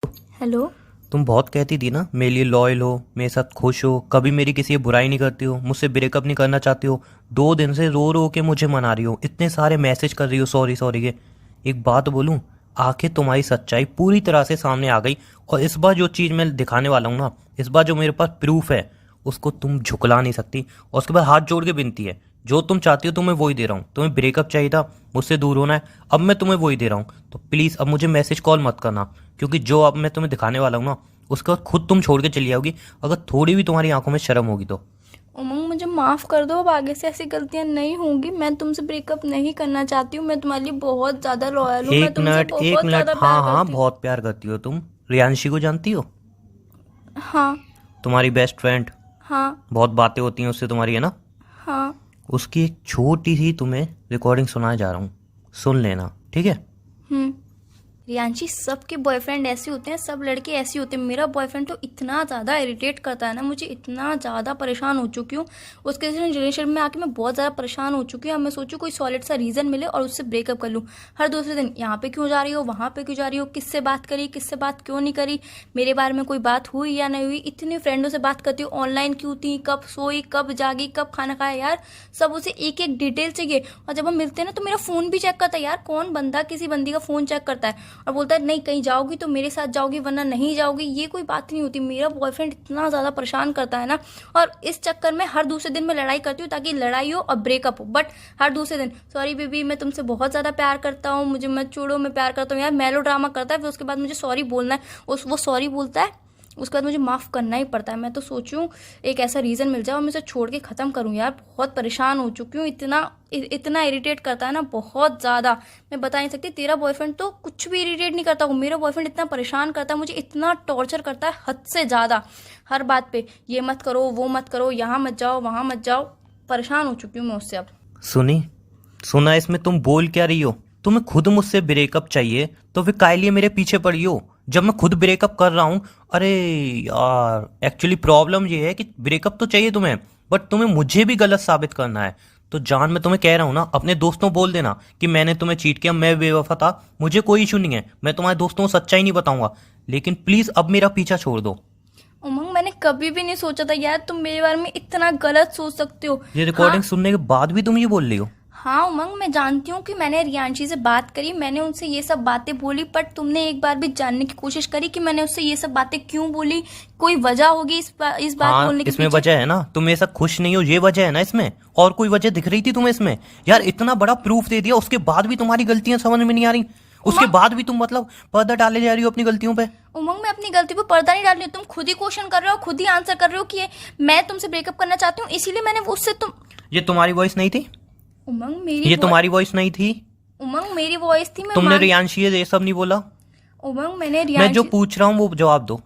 Hello. तुम बहुत कहती थी ना मेरे लिए लॉयल हो, मेरे साथ खुश हो, कभी मेरी किसी की बुराई नहीं करती हो, मुझसे ब्रेकअप नहीं करना चाहती हो। 2 दिन से रो रो के मुझे मना रही हो, इतने सारे मैसेज कर रही हो सॉरी सॉरी के। एक बात बोलूं, आखिर तुम्हारी सच्चाई पूरी तरह से सामने आ गई। और इस बार जो चीज़ मैं दिखाने वाला हूँ ना, इस बार जो मेरे पास प्रूफ है, उसको तुम झुकला नहीं सकती। और उसके बाद हाथ जोड़ के विनती है, जो तुम चाहती हो तुम्हें वही दे रहा हूँ। तुम्हें ब्रेकअप चाहिए था, मुझसे दूर होना है, अब मैं तुम्हें वही दे रहा हूँ। तो प्लीज़ अब मुझे मैसेज कॉल मत करना, क्योंकि जो अब मैं तुम्हें दिखाने वाला हूँ ना, उसके बाद खुद तुम छोड़ के चली जाओगी, अगर थोड़ी भी तुम्हारी आंखों में शर्म होगी तो। उमंग, मुझे माफ़ कर दो। अब आगे से ऐसी गलतियां नहीं होंगी। मैं तुमसे ब्रेकअप नहीं करना चाहती हूँ। मैं तुम्हारे लिए बहुत ज़्यादा लॉयल हूँ। मैं एक तुमसे मिनट एक बहुत मिनट, ज़्यादा प्यार हाँ हाँ, करती हूँ। बहुत प्यार करती हो तुम। रियांशी को जानती हो? हाँ। तुम्हारी बेस्ट फ्रेंड। हाँ। बहुत बातें होती हैं उससे तुम्हारी, है ना? हाँ। उसकी एक छोटी सी तुम्हें रिकॉर्डिंग सुनाने जा रहा हूँ, सुन लेना, ठीक है? हम्म। रियांशी, सबके बॉयफ्रेंड ऐसे होते हैं, सब लड़के ऐसे होते हैं। मेरा बॉयफ्रेंड तो इतना ज़्यादा इरिटेट करता है ना, मुझे इतना ज़्यादा परेशान हो चुकी हूँ। उसके रिलेशनशिप में आके मैं बहुत ज़्यादा परेशान हो चुकी हूँ। अब मैं सोचूं कोई सॉलिड सा रीज़न मिले और उससे ब्रेकअप कर लूँ। हर दूसरे दिन यहाँ पे क्यों जा रही हो, वहाँ पे क्यों जा रही हो, किससे बात करी, किससे बात क्यों नहीं करी, मेरे बारे में कोई बात हुई या नहीं हुई। इतनी फ्रेंडों से बात करती हूँ, ऑनलाइन क्यों थी, कब सोई, कब जागी, कब खाना खाया, यार सब उसे एक एक डिटेल चाहिए। और जब हम मिलते हैं ना तो मेरा फ़ोन भी चेक करता है। यार कौन बंदा किसी बंदी का फ़ोन चेक करता है और बोलता है नहीं, कहीं जाओगी तो मेरे साथ जाओगी वरना नहीं जाओगी। ये कोई बात नहीं होती। मेरा बॉयफ्रेंड इतना ज़्यादा परेशान करता है ना, और इस चक्कर में हर दूसरे दिन मैं लड़ाई करती हूँ ताकि लड़ाई हो और ब्रेकअप हो। बट हर दूसरे दिन सॉरी बेबी, मैं तुमसे बहुत ज़्यादा प्यार करता हूँ, मुझे मत छोड़ो, मैं प्यार करता हूँ। यार मेलो ड्रामा करता है, फिर उसके बाद मुझे सॉरी बोलना है। वो सॉरी बोलता है, उसके बाद मुझे माफ़ करना ही पड़ता है। मैं तो सोचूं एक ऐसा रीज़न मिल जाए और मैं उसे छोड़ के ख़त्म करूं। यार बहुत परेशान हो चुकी हूँ। इतना इरिटेट करता है ना, बहुत ज़्यादा। मैं बता नहीं सकती। तेरा बॉयफ्रेंड तो कुछ भी इरिटेट नहीं करता। मेरा बॉयफ्रेंड इतना परेशान करता है, मुझे इतना टॉर्चर करता है हद से ज़्यादा। हर बात पे ये मत करो, वो मत करो, यहाँ मत जाओ, वहाँ मत जाओ। परेशान हो चुकी हूँ मैं उससे अब। सुनी, सुना इसमें तुम बोल क्या रही हो? तुम्हें खुद मुझसे ब्रेकअप चाहिए तो फिर काहे लिए मेरे पीछे पड़ी हो, जब मैं खुद ब्रेकअप कर रहा हूँ? अरे यार, एक्चुअली प्रॉब्लम ये है कि ब्रेकअप तो चाहिए तुम्हें, बट तुम्हें मुझे भी गलत साबित करना है। तो जान, मैं तुम्हें कह रहा हूँ ना, अपने दोस्तों बोल देना कि मैंने तुम्हें चीट किया, मैं बेवफा था, मुझे कोई इशू नहीं है, मैं तुम्हारे दोस्तों को सच्चाई नहीं बताऊंगा। लेकिन प्लीज अब मेरा पीछा छोड़ दो। उमंग, मैंने कभी भी नहीं सोचा था यार तुम मेरे बारे में इतना गलत सोच सकते हो। ये हाँ। रिकॉर्डिंग सुनने के बाद भी तुम ये बोल रही हो? हाँ उमंग, मैं जानती हूँ कि मैंने रियांशी से बात करी, मैंने उनसे ये सब बातें बोली, बट तुमने एक बार भी जानने की कोशिश करी कि मैंने उससे ये सब बातें क्यों बोली? कोई वजह होगी इस बात हाँ, बोलने के इसमें पीछे। वजह है ना, तुम मेरे साथ खुश नहीं हो, ये वजह है ना इसमें। और कोई वजह दिख रही थी तुम्हें इसमें? यार इतना बड़ा प्रूफ दे दिया, उसके बाद भी तुम्हारी गलतियां समझ में नहीं आ रही। उसके उमंग। बाद भी तुम मतलब पर्दा डाले जा रही हो अपनी गलतियों पे। उमंग, मैं अपनी गलती पर पर्दा नहीं डाल रही हूँ। तुम खुद ही क्वेश्चन कर रहे हो, खुद ही आंसर कर रहे हो कि मैं तुमसे ब्रेकअप करना चाहती हूँ, इसीलिए मैंने उससे तुम। ये तुम्हारी वॉइस नहीं थी? उमंग ये तुम्हारी वॉइस नहीं थी? उमंग मेरी वॉइस थी, मैं तुमने मान। रियांशी ये सब नहीं बोला? उमंग मैंने मैं जो रियांशी। पूछ रहा हूँ वो जवाब दो।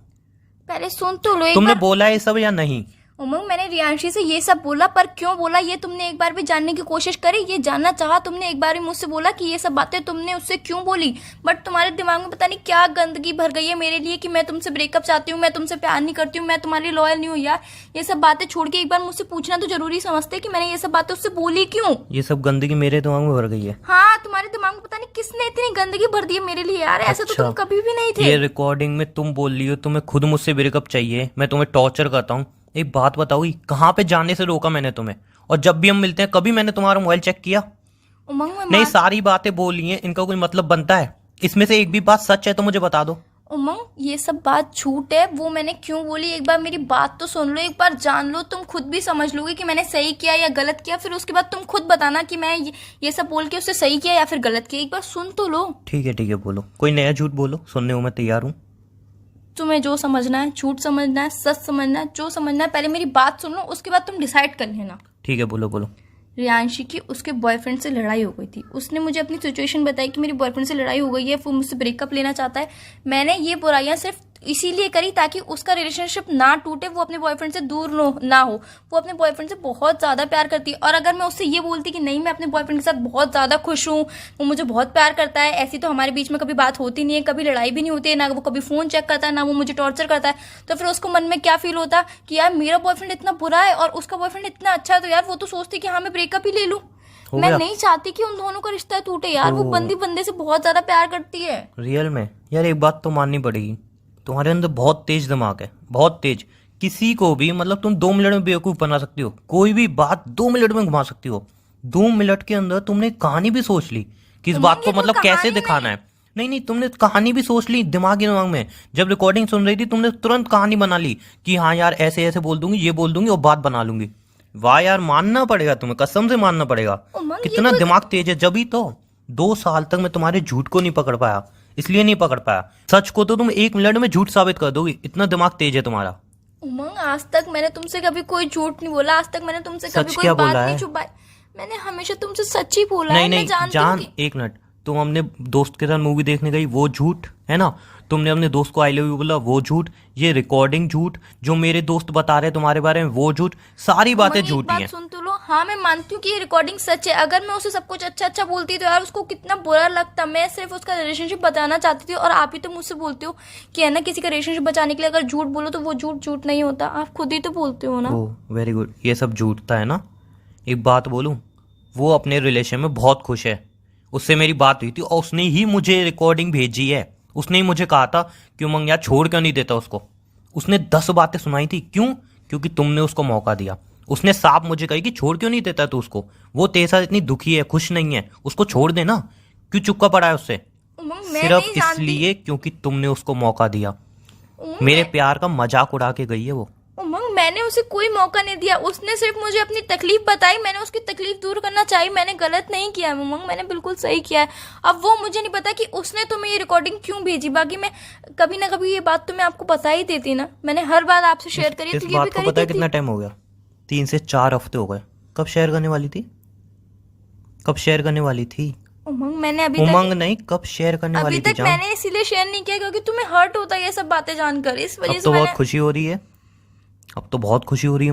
पहले सुन तो लो एक तुमने बार। बोला ये सब या नहीं? उमंग, मैंने रियांशी से ये सब बोला, पर क्यों बोला ये तुमने एक बार भी जानने की कोशिश करी? ये जानना चाहा तुमने एक बार भी मुझसे बोला कि ये सब बातें तुमने उससे क्यों बोली? बट तुम्हारे दिमाग में पता नहीं क्या गंदगी भर गई है मेरे लिए कि मैं तुमसे ब्रेकअप चाहती हूँ, मैं तुमसे प्यार नहीं करती हूँ, मैं तुम्हारे लिए लॉयल नहीं हूँ। यार ये सब बातें छोड़ के एक बार मुझसे पूछना तो जरूरी समझते कि मैंने ये सब बातें उससे बोली क्यों। ये सब गंदगी मेरे दिमाग में भर गई है। हाँ, तुम्हारे दिमाग में पता नहीं किसने इतनी गंदगी भर दी है मेरे लिए। यार ऐसा तो अच्छा, तुम कभी भी नहीं ये थे। रिकॉर्डिंग में तुम बोल रही हो तुम्हें खुद मुझसे ब्रेकअप चाहिए, मैं तुम्हें टॉर्चर करता हूँ। एक बात बताओ, कहाँ पे जाने से रोका मैंने तुम्हें? और जब भी हम मिलते हैं कभी मैंने तुम्हारा मोबाइल चेक किया? उमंग मैं नहीं, मान। सारी बातें बोली हैं, इनका कोई मतलब बनता है? इसमें से एक भी बात सच है तो मुझे बता दो। उमंग ये सब बात झूठ है। वो मैंने क्यों बोली, एक बार मेरी बात तो सुन लो, एक बार जान लो, तुम खुद भी समझ लोगे कि मैंने सही किया या गलत किया। फिर उसके बाद तुम खुद बताना कि मैं ये सब बोल के उससे सही किया या फिर गलत किया। एक बार सुन तो लो। ठीक है, बोलो, कोई नया झूठ बोलो, सुनने को मैं तैयार हूँ। तुम्हें जो समझना है, झूठ समझना है, सच समझना है, जो समझना है, पहले मेरी बात सुन लो, उसके बाद तुम डिसाइड कर लेना। ठीक है, बोलो बोलो। रियांशी की उसके बॉयफ्रेंड से लड़ाई हो गई थी। उसने मुझे अपनी सिचुएशन बताई कि मेरी बॉयफ्रेंड से लड़ाई हो गई है, वो मुझसे ब्रेकअप लेना चाहता है। मैंने ये बुराइयां सिर्फ इसीलिए करी ताकि उसका रिलेशनशिप ना टूटे, वो अपने बॉयफ्रेंड से दूर ना हो। वो अपने बॉयफ्रेंड से बहुत ज़्यादा प्यार करती है, और अगर मैं उससे ये बोलती कि नहीं, मैं अपने बॉयफ्रेंड के साथ बहुत ज़्यादा खुश हूँ, वो मुझे बहुत प्यार करता है, ऐसी तो हमारे बीच में कभी बात होती नहीं है, कभी लड़ाई भी नहीं होती है, ना वो कभी फ़ोन चेक करता है, ना वो मुझे टॉर्चर करता है, तो फिर उसको मन में क्या फील होता कि यार मेरा बॉयफ्रेंड इतना बुरा है और उसका बॉयफ्रेंड इतना अच्छा है, तो यार वो तो सोचती कि हाँ मैं ब्रेकअप ही ले लूँ। हो मैं गया? नहीं चाहती कि उन दोनों का रिश्ता टूटे। यार वो तो बंदी बंदे से बहुत ज्यादा प्यार करती है। रियल में यार एक बात तो माननी पड़ेगी, तुम्हारे अंदर बहुत तेज दिमाग है, बहुत तेज। किसी को भी मतलब तुम 2 मिनट में बेवकूफ बना सकती हो, कोई भी बात 2 मिनट में घुमा सकती हो। 2 मिनट के अंदर तुमने कहानी भी सोच ली कि इस बात को मतलब कैसे दिखाना है। नहीं, तुमने कहानी भी सोच ली दिमाग में। जब रिकॉर्डिंग सुन रही थी तुमने तुरंत कहानी बना ली कि हाँ यार ऐसे ऐसे बोल दूंगी, ये बोल दूंगी और बात बना लूंगी। वाह यार, मानना पड़ेगा तुम्हें, कसम से मानना पड़ेगा। कितना दिमाग तेज है। जब ही तो 2 साल तक मैं तुम्हारे झूठ को नहीं पकड़ पाया, इसलिए नहीं पकड़ पाया। सच को तो तुम 1 मिनट में झूठ साबित कर दोगी, इतना दिमाग तेज है तुम्हारा। उमंग, आज तक मैंने तुमसे कभी कोई झूठ नहीं बोला, आज तक मैंने तुमसे सच कभी कोई क्या बात बोला नहीं है? छुपाई। मैंने हमेशा तुमसे सच ही बोला है। मैं नहीं जानती जान, हूँ कि- 1 मिनट। तुम अपने दोस्त के साथ मूवी देखने गई, वो झूठ है ना। तुमने अपने दोस्त को आई लव यू बोला, वो झूठ। ये रिकॉर्डिंग झूठ, जो मेरे दोस्त बता रहे तुम्हारे बारे में वो झूठ। सारी बातें उमंग, एक झूठी बात हैं। सुन तो लो। हाँ, मैं मानती हूँ कि ये रिकॉर्डिंग सच है। अगर मैं उसे सब कुछ अच्छा अच्छा बोलती तो यार उसको कितना बुरा लगता। मैं सिर्फ उसका रिलेशनशिप बताना चाहती थी और आप ही तो मुझसे बोलते हो कि है ना, किसी का रिलेशनशिप बचाने के लिए अगर झूठ बोलो तो वो झूठ नहीं होता। आप खुद ही तो बोलते हो ना। ओ वेरी गुड, ये सब झूठता है ना। एक बात बोलूं, वो अपने रिलेशन में बहुत खुश है। उससे मेरी बात हुई थी और उसने ही मुझे रिकॉर्डिंग भेजी है। उसने ही मुझे कहा था कि उमंग यार छोड़ क्यों नहीं देता उसको। उसने 10 बातें सुनाई थी। क्यों? क्योंकि तुमने उसको मौका दिया। उसने साफ मुझे कही कि छोड़ क्यों नहीं देता तू उसको, वो तेरे साथ इतनी दुखी है, खुश नहीं है, उसको छोड़ दे ना। क्यों चुपका पड़ा है उससे? उमंग, मैं सिर्फ नहीं जानती। इसलिए क्योंकि तुमने उसको मौका दिया। उमंग, मेरे प्यार का मजाक उड़ा के गई है वो। उमंग, मैंने उसे कोई मौका नहीं दिया। उसने सिर्फ मुझे अपनी तकलीफ बताई, मैंने उसकी तकलीफ दूर करना चाहिए। मैंने गलत नहीं किया है उमंग, मैंने बिल्कुल सही किया है। अब वो मुझे नहीं पता कि उसने तुम्हें ये रिकॉर्डिंग क्यों भेजी। बाकी मैं कभी ना कभी ये बात तो मैं आपको बता ही देती ना। मैंने हर बात आपसे शेयर करी इस तो ये भी बात को करी पता है देती। कितना टाइम हो गया? 3 से 4 हफ्ते हो गए। कब शेयर करने वाली थी? कब शेयर करने वाली थी? उमंग, मैंने अभी उमंग नहीं, कब शेयर करने अभी वाली थी तक जान? मैंने इसीलिए शेयर नहीं किया क्योंकि तुम्हें हर्ट होता है ये सब बातें जानकर। इस वजह अब से तो बहुत मैंने खुशी हो रही है, अब तो बहुत खुशी हो रही है।